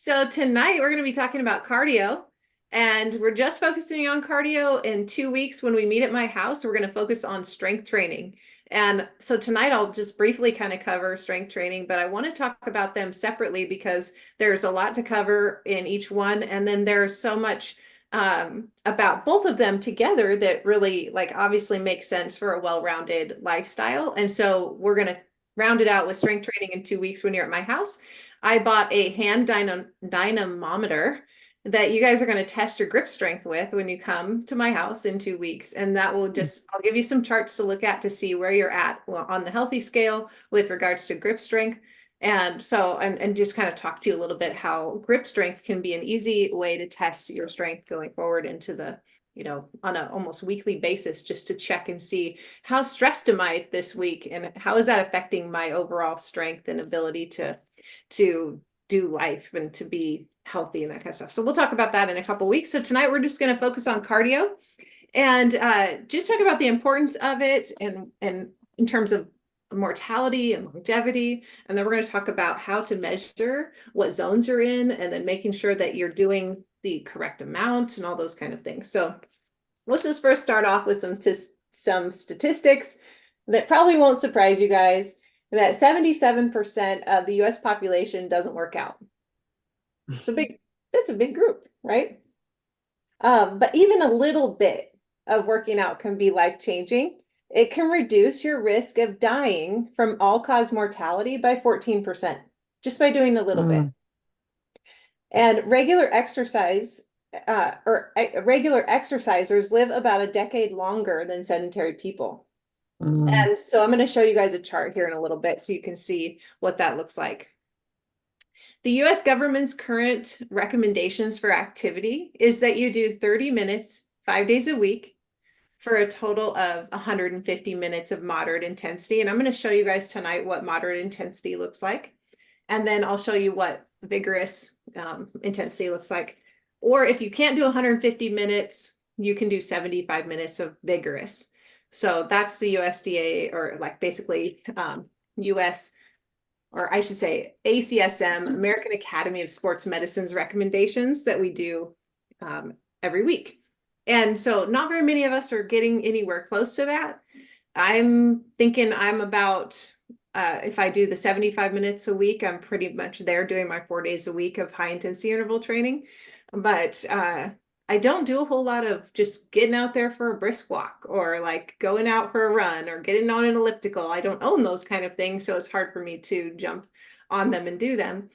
So tonight we're going to be talking about cardio, and we're just focusing on cardio. In 2 weeks, when we meet at my house, we're going to focus on strength training. And so tonight I'll just briefly kind of cover strength training, but I want to talk about them separately because there's a lot to cover in each one. And then there's so much about both of them together that really obviously makes sense for a well-rounded lifestyle. And so we're going to round it out with strength training in 2 weeks when you're at my house. I bought a hand dynamometer that you guys are going to test your grip strength with when you come to my house in 2 weeks. And that will I'll give you some charts to look at to see where you're at on the healthy scale with regards to grip strength. And so, and just kind of talk to you a little bit how grip strength can be an easy way to test your strength going forward into on an almost weekly basis, just to check and see how stressed am I this week and how is that affecting my overall strength and ability to do life and to be healthy and that kind of stuff. So we'll talk about that in a couple of weeks. So tonight we're just going to focus on cardio and just talk about the importance of it and in terms of mortality and longevity. And then we're going to talk about how to measure what zones you're in and then making sure that you're doing the correct amount and all those kind of things. So let's just first start off with some statistics that probably won't surprise you guys, that 77% of the US population doesn't work out. That's a big group, right? But even a little bit of working out can be life-changing. It can reduce your risk of dying from all-cause mortality by 14%, just by doing a little bit. And regular exercisers live about a decade longer than sedentary people. And so I'm going to show you guys a chart here in a little bit so you can see what that looks like. The US government's current recommendations for activity is that you do 30 minutes, 5 days a week, for a total of 150 minutes of moderate intensity. And I'm going to show you guys tonight what moderate intensity looks like. And then I'll show you what vigorous intensity looks like. Or if you can't do 150 minutes, you can do 75 minutes of vigorous. So that's the USDA, or basically US, or I should say ACSM, American Academy of Sports Medicine's recommendations that we do every week. And so not very many of us are getting anywhere close to that. I'm thinking I'm about, if I do the 75 minutes a week, I'm pretty much there doing my 4 days a week of high intensity interval training. But I don't do a whole lot of just getting out there for a brisk walk or going out for a run or getting on an elliptical. I don't own those kind of things, so it's hard for me to jump on them and do them.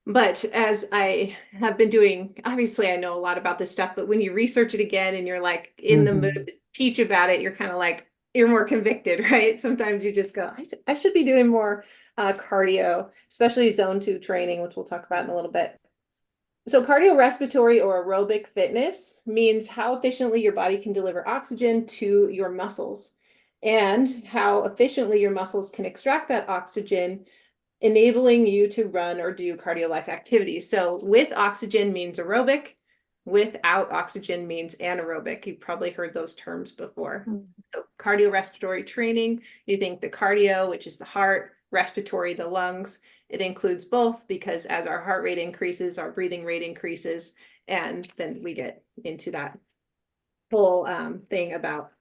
But as I have been doing, obviously I know a lot about this stuff, but when you research it again and you're in the mood to teach about it, you're kind of you're more convicted, right? Sometimes you just go, I should be doing more cardio, especially zone 2 training, which we'll talk about in a little bit. So cardiorespiratory or aerobic fitness means how efficiently your body can deliver oxygen to your muscles and how efficiently your muscles can extract that oxygen, enabling you to run or do cardio-like activities. So with oxygen means aerobic, without oxygen means anaerobic. You've probably heard those terms before. So cardiorespiratory training, you think the cardio, which is the heart, respiratory, the lungs. It includes both because as our heart rate increases, our breathing rate increases, and then we get into that whole thing about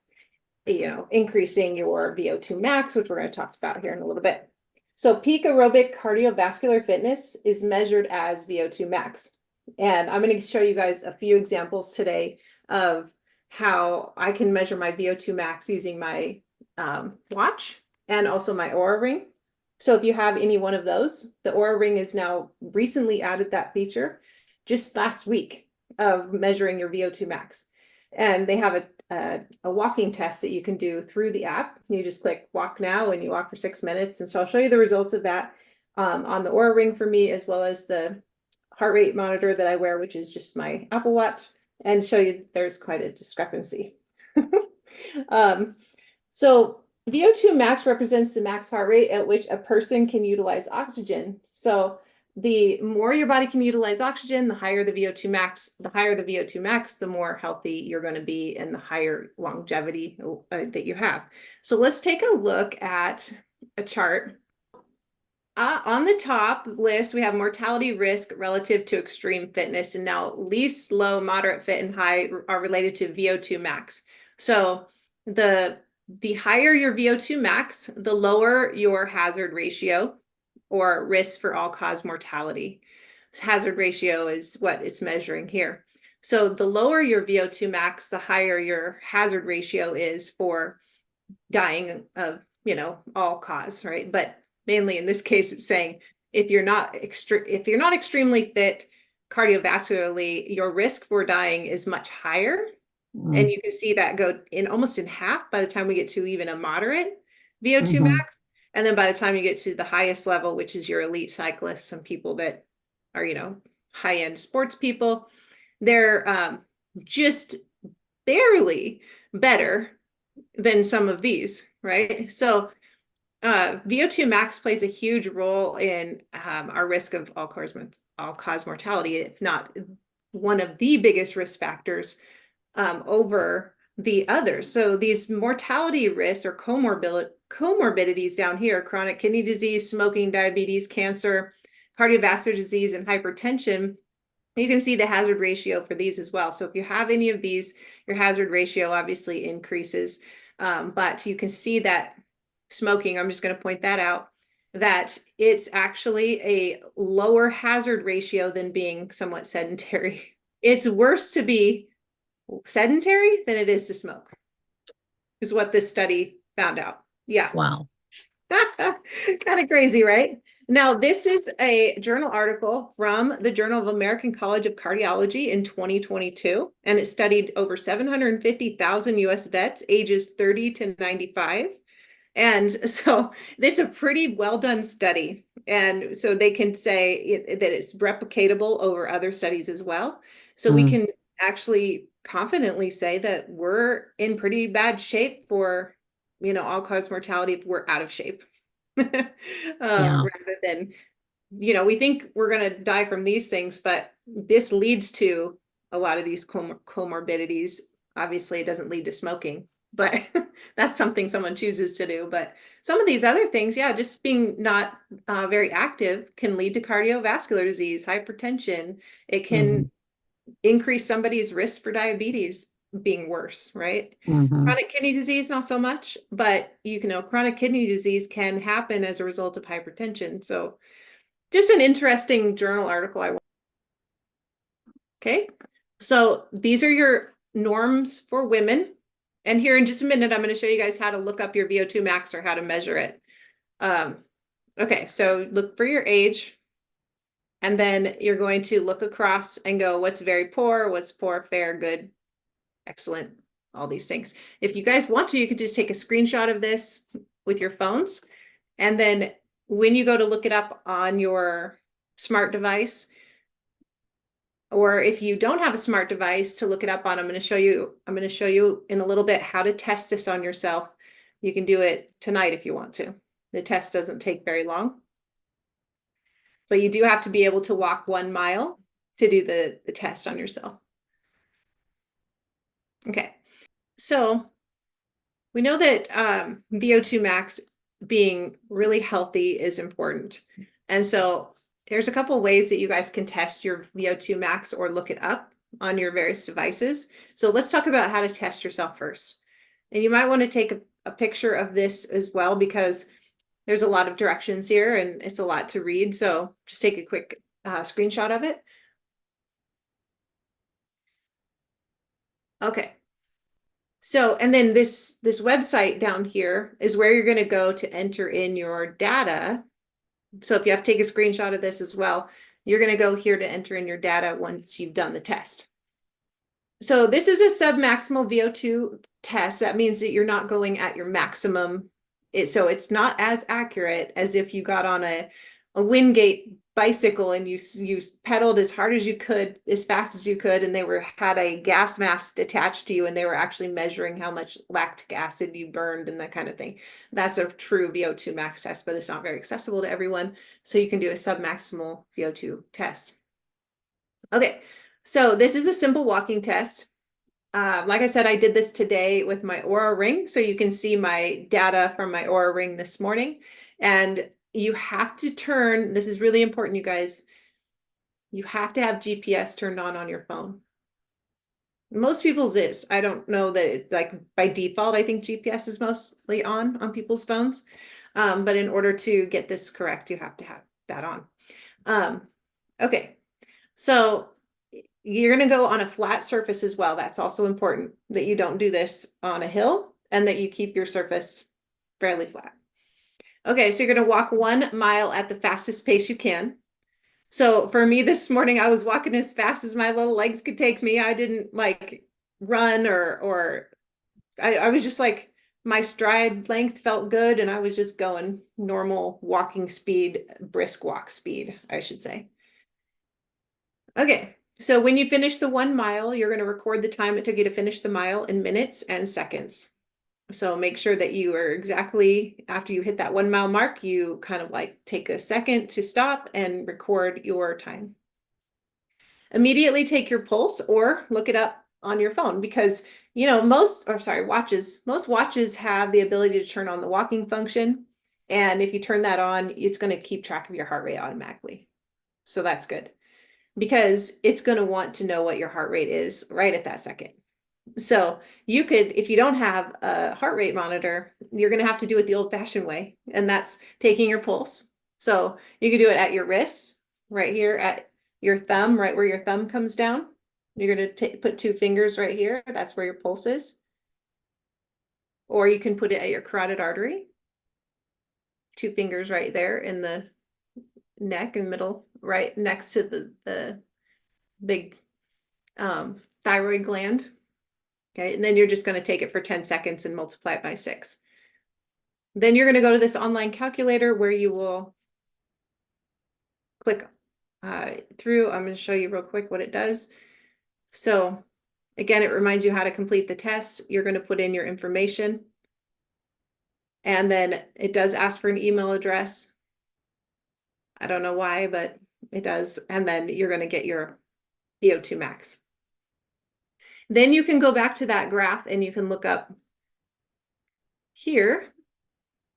increasing your VO2 max, which we're going to talk about here in a little bit. So peak aerobic cardiovascular fitness is measured as VO2 max. And I'm going to show you guys a few examples today of how I can measure my VO2 max using my watch and also my Oura Ring. So if you have any one of those, the Oura Ring is now recently added that feature just last week of measuring your VO2 max. And they have a walking test that you can do through the app. You just click walk now and you walk for 6 minutes. And so I'll show you the results of that on the Oura Ring for me, as well as the heart rate monitor that I wear, which is just my Apple Watch, and show you there's quite a discrepancy. So VO2 max represents the max heart rate at which a person can utilize oxygen. So the more your body can utilize oxygen, the higher the VO2 max. The higher the VO2 max, the more healthy you're going to be and the higher longevity that you have. So let's take a look at a chart On the top list, we have mortality risk relative to extreme fitness. And now least, low, moderate, fit, and high are related to VO2 max. So the higher your VO2 max, the lower your hazard ratio or risk for all-cause mortality. Hazard ratio is what it's measuring here. So the lower your VO2 max, the higher your hazard ratio is for dying of, all cause, right? But mainly in this case, it's saying if you're not extremely fit cardiovascularly, your risk for dying is much higher. And you can see that go in almost in half by the time we get to even a moderate VO2 max. And then by the time you get to the highest level, which is your elite cyclists, some people that are, high-end sports people, they're just barely better than some of these, right? So VO2 max plays a huge role in our risk of all-cause mortality, if not one of the biggest risk factors over the others. So these mortality risks or comorbidities down here, chronic kidney disease, smoking, diabetes, cancer, cardiovascular disease, and hypertension, you can see the hazard ratio for these as well. So if you have any of these, your hazard ratio obviously increases. But you can see that smoking, I'm just going to point that out, that it's actually a lower hazard ratio than being somewhat sedentary. It's worse to be sedentary than it is to smoke, is what this study found out. Yeah. Wow. Kind of crazy, right? Now, this is a journal article from the Journal of American College of Cardiology in 2022, and it studied over 750,000 US vets ages 30 to 95. And so it's a pretty well done study. And so they can say that it's replicatable over other studies as well. So we can actually confidently say that we're in pretty bad shape for, all-cause mortality if we're out of shape. Rather than, we think we're going to die from these things, but this leads to a lot of these comorbidities. Obviously, it doesn't lead to smoking, but that's something someone chooses to do. But some of these other things, yeah, just being not very active can lead to cardiovascular disease, hypertension. It can increase somebody's risk for diabetes being worse, right? Chronic kidney disease, not so much, but chronic kidney disease can happen as a result of hypertension. So just an interesting journal article. Okay. So these are your norms for women. And here in just a minute, I'm going to show you guys how to look up your VO2 max or how to measure it. Okay, so look for your age. And then you're going to look across and go, what's very poor, what's poor, fair, good, excellent, all these things. If you guys want to, you could just take a screenshot of this with your phones. And then when you go to look it up on your smart device, or if you don't have a smart device to look it up on, I'm going to show you in a little bit how to test this on yourself. You can do it tonight if you want to. The test doesn't take very long. But you do have to be able to walk 1 mile to do the test on yourself. Okay, so we know that VO2 max being really healthy is important. And so there's a couple ways that you guys can test your VO2 max or look it up on your various devices. So let's talk about how to test yourself first. And you might want to take a picture of this as well, because there's a lot of directions here and it's a lot to read. So just take a quick screenshot of it. Okay. So, and then this website down here is where you're going to go to enter in your data. So if you have to take a screenshot of this as well, you're going to go here to enter in your data once you've done the test. So this is a submaximal VO2 test. That means that you're not going at your maximum. So it's not as accurate as if you got on a Wingate bicycle and you pedaled as hard as you could, as fast as you could, and had a gas mask attached to you, and they were actually measuring how much lactic acid you burned and that kind of thing. That's a true VO2 max test, but it's not very accessible to everyone. So you can do a submaximal VO2 test. Okay, so this is a simple walking test. Like I said, I did this today with my Oura Ring, so you can see my data from my Oura Ring this morning. And you have to turn, this is really important, you guys. You have to have GPS turned on your phone. Most people's is. I don't know that it, like by default, I think GPS is mostly on people's phones. But in order to get this correct, you have to have that on. Okay, so you're going to go on a flat surface as well. That's also important that you don't do this on a hill and that you keep your surface fairly flat. Okay, so you're going to walk 1 mile at the fastest pace you can. So for me this morning, I was walking as fast as my little legs could take me. I didn't like run or I was just like, my stride length felt good and I was just going normal walking speed, brisk walk speed, I should say. Okay, so when you finish the 1 mile, you're going to record the time it took you to finish the mile in minutes and seconds. So make sure that you are exactly after you hit that 1 mile mark, you kind of like take a second to stop and record your time. Immediately take your pulse or look it up on your phone because, you know, most watches have the ability to turn on the walking function. And if you turn that on, it's going to keep track of your heart rate automatically. So that's good because it's going to want to know what your heart rate is right at that second. So you could, if you don't have a heart rate monitor, you're going to have to do it the old-fashioned way, and that's taking your pulse. So you could do it at your wrist, right here at your thumb, right where your thumb comes down. You're going to put 2 fingers right here. That's where your pulse is. Or you can put it at your carotid artery. 2 fingers right there in the neck and middle, right next to the big thyroid gland. Okay, and then you're just going to take it for 10 seconds and multiply it by 6. Then you're going to go to this online calculator where you will click through. I'm going to show you real quick what it does. So again, it reminds you how to complete the test. You're going to put in your information. And then it does ask for an email address. I don't know why, but it does. And then you're going to get your V02 max. Then you can go back to that graph and you can look up here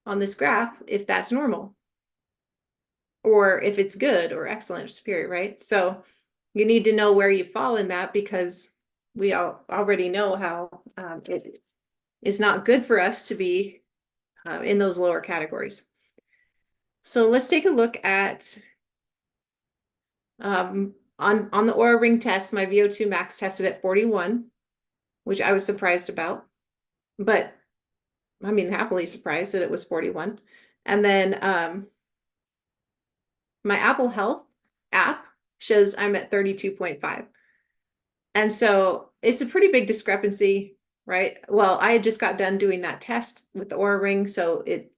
on this graph if that's normal or if it's good or excellent or superior, right? So you need to know where you fall in that because we all already know how it is not good for us to be in those lower categories. So let's take a look at on the Oura Ring test, my VO2 max tested at 41, which I was surprised about, but I mean, happily surprised that it was 41. And then my Apple Health app shows I'm at 32.5. And so it's a pretty big discrepancy, right? Well, I had just got done doing that test with the Oura Ring, so it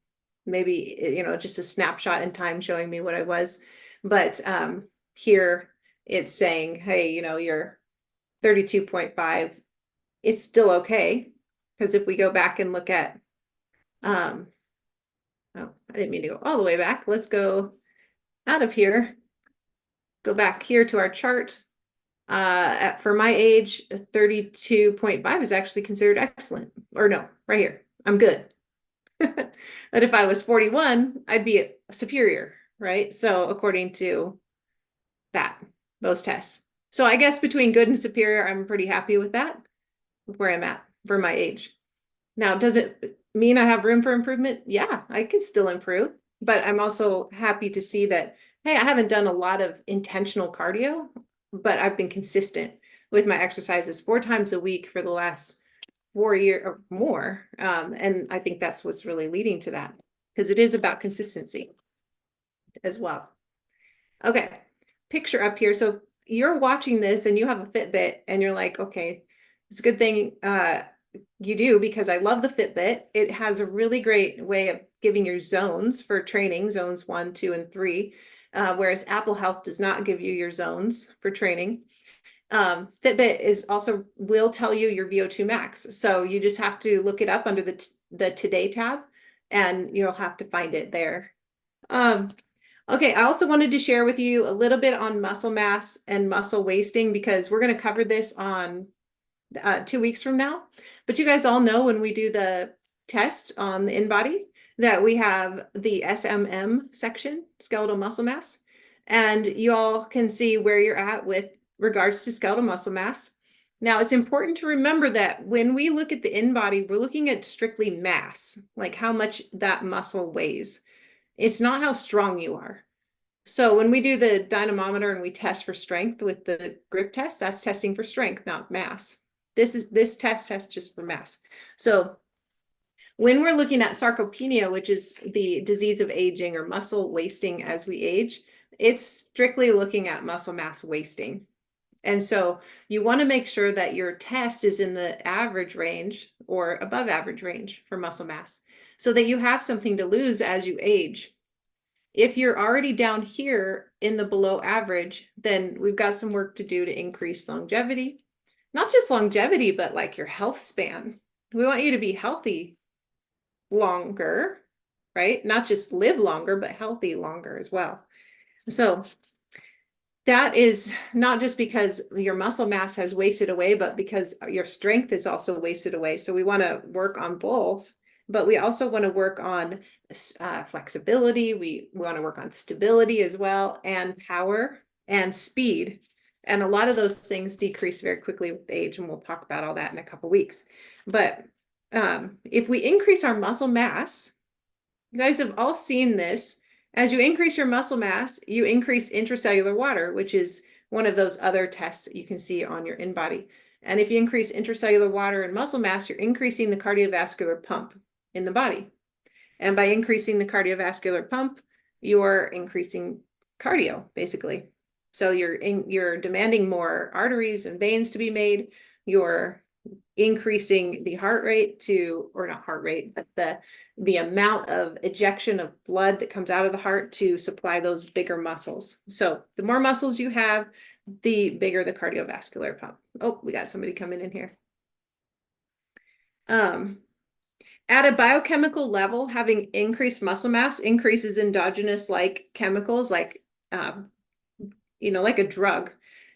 maybe, you know, just a snapshot in time showing me what I was. But here it's saying, hey, you know, you're 32.5. It's still okay. Because if we go back and look at, oh, I didn't mean to go all the way back. Let's go out of here, go back here to our chart. For my age, 32.5 is actually considered excellent. Or no, right here, I'm good. But if I was 41, I'd be superior, right? So according to those tests. So I guess between good and superior, I'm pretty happy with that, where I'm at for my age. Now, does it mean I have room for improvement? Yeah, I can still improve, but I'm also happy to see that, hey, I haven't done a lot of intentional cardio, but I've been consistent with my exercises 4 times a week for the last 4 years or more. And I think that's what's really leading to that because it is about consistency as well. Okay, picture up here. So you're watching this and you have a Fitbit and you're like, okay, it's a good thing you do because I love the Fitbit. It has a really great way of giving your zones for training, zones 1, 2, and 3, whereas Apple Health does not give you your zones for training. Fitbit is also will tell you your VO2 max. So you just have to look it up under the Today tab and you'll have to find it there. Okay, I also wanted to share with you a little bit on muscle mass and muscle wasting because we're going to cover this on 2 weeks from now. But you guys all know when we do the test on the InBody, that we have the SMM section, skeletal muscle mass, and you all can see where you're at with regards to skeletal muscle mass. Now, it's important to remember that when we look at the in-body, we're looking at strictly mass, like how much that muscle weighs. It's not how strong you are. So when we do the dynamometer and we test for strength with the grip test, that's testing for strength, not mass. This test tests just for mass. So when we're looking at sarcopenia, which is the disease of aging or muscle wasting as we age, it's strictly looking at muscle mass wasting. And so you want to make sure that your test is in the average range or above average range for muscle mass so that you have something to lose as you age. If you're already down here in the below average, then we've got some work to do to increase longevity. Not just longevity, but like your health span. We want you to be healthy longer, right? Not just live longer, but healthy longer as well. So that is not just because your muscle mass has wasted away, but because your strength is also wasted away. So we want to work on both, but we also want to work on flexibility. We want to work on stability as well, and power and speed. And a lot of those things decrease very quickly with age, and we'll talk about all that in a couple weeks. But if we increase our muscle mass, you guys have all seen this. As you increase your muscle mass, you increase intracellular water, which is one of those other tests that you can see on your in-body. And if you increase intracellular water and muscle mass, you're increasing the cardiovascular pump in the body. And by increasing the cardiovascular pump, you're increasing cardio, basically. So you're demanding more arteries and veins to be made. You're increasing the heart rate to, or not heart rate, but the amount of ejection of blood that comes out of the heart to supply those bigger muscles. So the more muscles you have, the bigger the cardiovascular pump. Oh, we got somebody coming in here. At a biochemical level, having increased muscle mass increases endogenous like chemicals, like like a drug.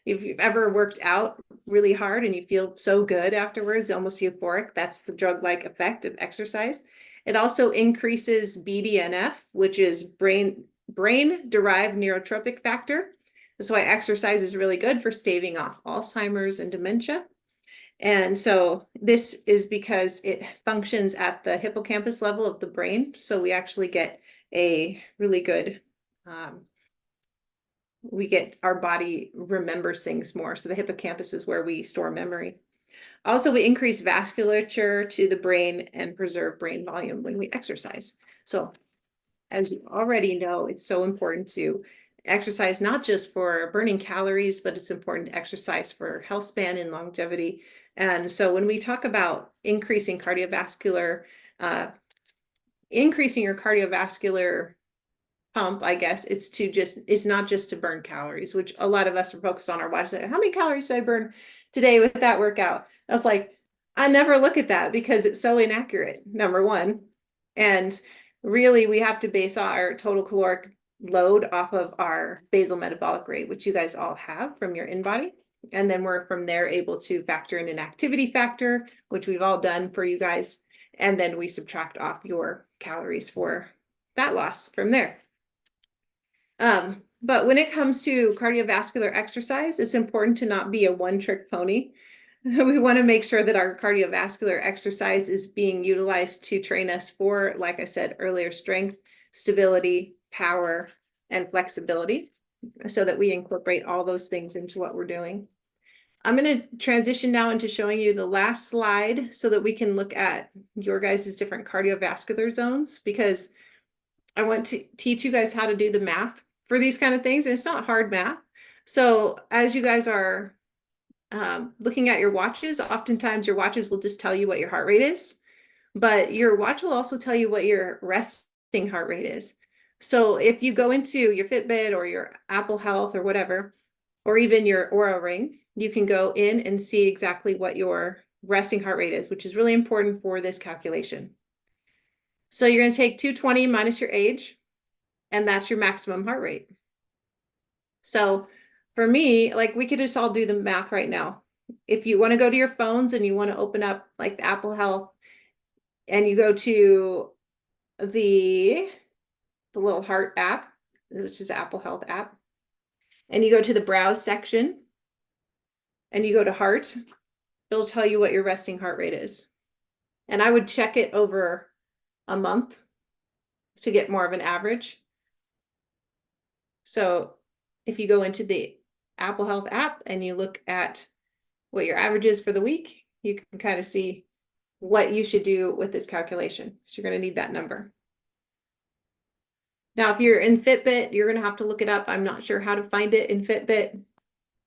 If you've ever worked out really hard and you feel so good afterwards, almost euphoric, that's the drug-like effect of exercise. It also increases BDNF, which is brain-derived neurotrophic factor. That's why exercise is really good for staving off Alzheimer's and dementia. And so this is because it functions at the hippocampus level of the brain. So we actually get a really good we get our body remembers things more. So the hippocampus is where we store memory. Also, we increase vasculature to the brain and preserve brain volume when we exercise. So as you already know, it's so important to exercise, not just for burning calories, but it's important to exercise for health span and longevity. And so when we talk about increasing your cardiovascular pump, I guess it's not just to burn calories, which a lot of us are focused on our watch. How many calories did I burn today with that workout? I was like, I never look at that because it's so inaccurate, number one. And really, we have to base our total caloric load off of our basal metabolic rate, which you guys all have from your in-body. And then we're from there able to factor in an activity factor, which we've all done for you guys. And then we subtract off your calories for fat loss from there. But when it comes to cardiovascular exercise, it's important to not be a one-trick pony. We want to make sure that our cardiovascular exercise is being utilized to train us for, like I said earlier, strength, stability, power, and flexibility, so that we incorporate all those things into what we're doing. I'm going to transition now into showing you the last slide so that we can look at your guys' different cardiovascular zones, because I want to teach you guys how to do the math for these kind of things. And it's not hard math. So as you guys are looking at your watches, oftentimes your watches will just tell you what your heart rate is, but your watch will also tell you what your resting heart rate is. So if you go into your Fitbit or your Apple Health or whatever, or even your Oura Ring, you can go in and see exactly what your resting heart rate is, which is really important for this calculation. So you're going to take 220 minus your age, and that's your maximum heart rate. So for me, like, we could just all do the math right now. If you want to go to your phones and you want to open up like the Apple Health and you go to the little heart app, which is Apple Health app, and you go to the browse section and you go to heart, it'll tell you what your resting heart rate is. And I would check it over a month to get more of an average. So if you go into the Apple Health app and you look at what your average is for the week, you can kind of see what you should do with this calculation. So you're going to need that number. Now, if you're in Fitbit, you're going to have to look it up. I'm not sure how to find it in Fitbit.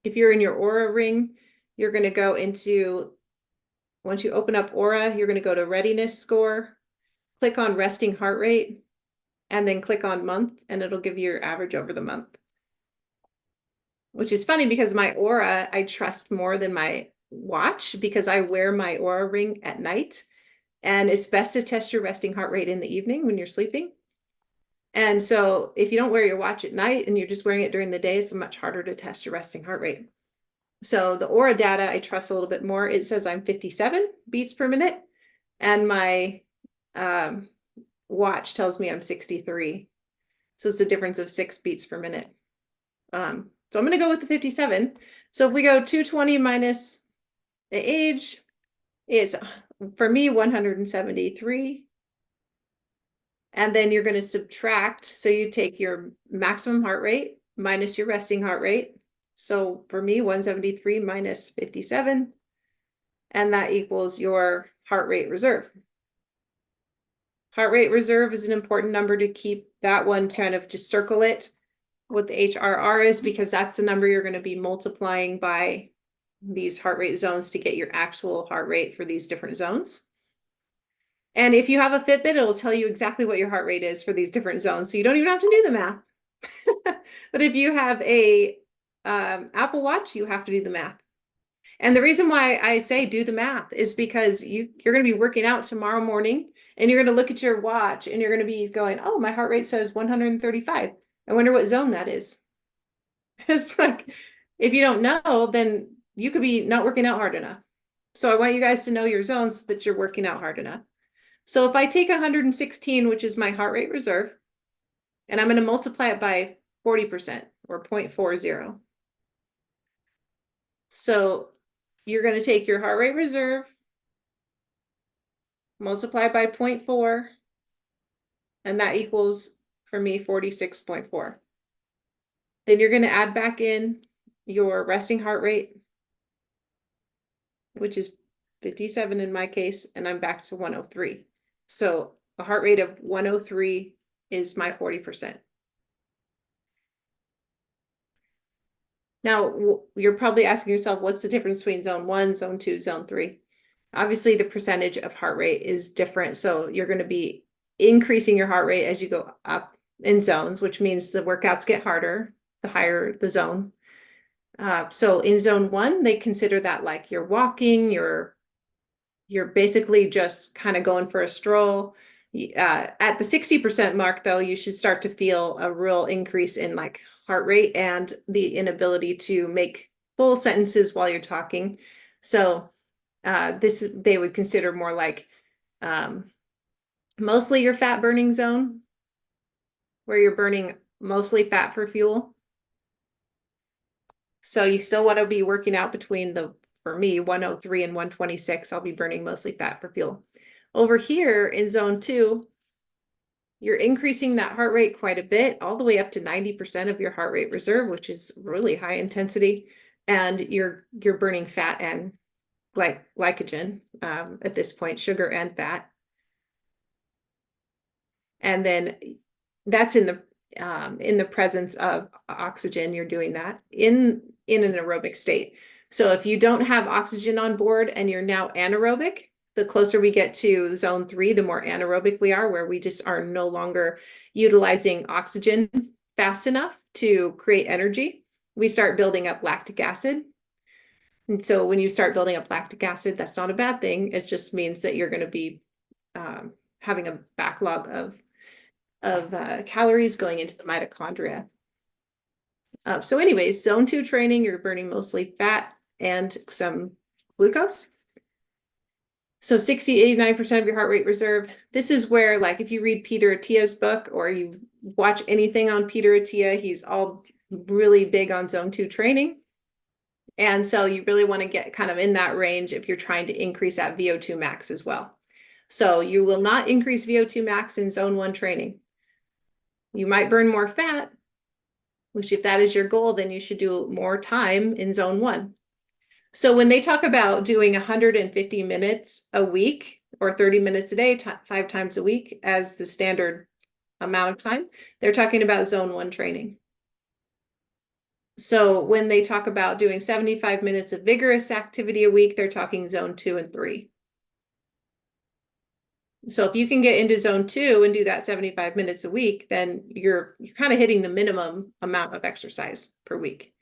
If you're in your Oura ring, you're going to go into, once you open up Oura, you're going to go to readiness score, click on resting heart rate, and then click on month, and it'll give you your average over the month. Which is funny because my Oura, I trust more than my watch because I wear my Oura ring at night. And it's best to test your resting heart rate in the evening when you're sleeping. And so if you don't wear your watch at night and you're just wearing it during the day, it's much harder to test your resting heart rate. So the Oura data, I trust a little bit more. It says I'm 57 beats per minute, and my watch tells me I'm 63. So it's a difference of 6 beats per minute. So I'm going to go with the 57. So if we go 220 minus the age, it's, for me, 173. And then you're going to subtract. So you take your maximum heart rate minus your resting heart rate. So for me, 173 minus 57. And that equals your heart rate reserve. Heart rate reserve is an important number to keep. That one, kind of just circle it, what the HRR is, because that's the number you're going to be multiplying by these heart rate zones to get your actual heart rate for these different zones. And if you have a Fitbit, it'll tell you exactly what your heart rate is for these different zones. So you don't even have to do the math. But if you have a Apple Watch, you have to do the math. And the reason why I say do the math is because you're going to be working out tomorrow morning and you're going to look at your watch and you're going to be going, oh, my heart rate says 135. I wonder what zone that is. It's like, if you don't know, then you could be not working out hard enough. So I want you guys to know your zones so that you're working out hard enough. So if I take 116, which is my heart rate reserve, and I'm going to multiply it by 40% or 0.40. So you're going to take your heart rate reserve, multiply by 0.4, and that equals, for me, 46.4. Then you're going to add back in your resting heart rate, which is 57 in my case, and I'm back to 103. So a heart rate of 103 is my 40%. Now, you're probably asking yourself, what's the difference between zone 1, zone 2, zone 3? Obviously, the percentage of heart rate is different. So you're going to be increasing your heart rate as you go up in zones, which means the workouts get harder, the higher the zone. So in zone 1, they consider that like you're walking, you're basically just kind of going for a stroll. At the 60% mark, though, you should start to feel a real increase in like heart rate and the inability to make full sentences while you're talking. So this they would consider more like mostly your fat burning zone, where you're burning mostly fat for fuel. So you still want to be working out between for me, 103 and 126. I'll be burning mostly fat for fuel. Over here in zone 2, you're increasing that heart rate quite a bit, all the way up to 90% of your heart rate reserve, which is really high intensity. And you're burning fat and glycogen at this point, sugar and fat. And then that's in the presence of oxygen. You're doing that in an aerobic state. So if you don't have oxygen on board and you're now anaerobic, the closer we get to zone 3, the more anaerobic we are, where we just are no longer utilizing oxygen fast enough to create energy. We start building up lactic acid. And so when you start building up lactic acid, that's not a bad thing. It just means that you're going to be having a backlog of calories going into the mitochondria. So anyways, zone 2 training, you're burning mostly fat and some glucose. So 89% of your heart rate reserve. This is where, like, if you read Peter Attia's book or you watch anything on Peter Attia, he's all really big on zone 2 training. And so you really want to get kind of in that range if you're trying to increase that VO2 max as well. So you will not increase VO2 max in zone 1 training. You might burn more fat, which if that is your goal, then you should do more time in zone 1. So when they talk about doing 150 minutes a week or 30 minutes a day, 5 times a week as the standard amount of time, they're talking about zone 1 training. So when they talk about doing 75 minutes of vigorous activity a week, they're talking zone 2 and 3. So if you can get into zone 2 and do that 75 minutes a week, then you're kind of hitting the minimum amount of exercise per week.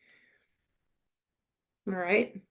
All right.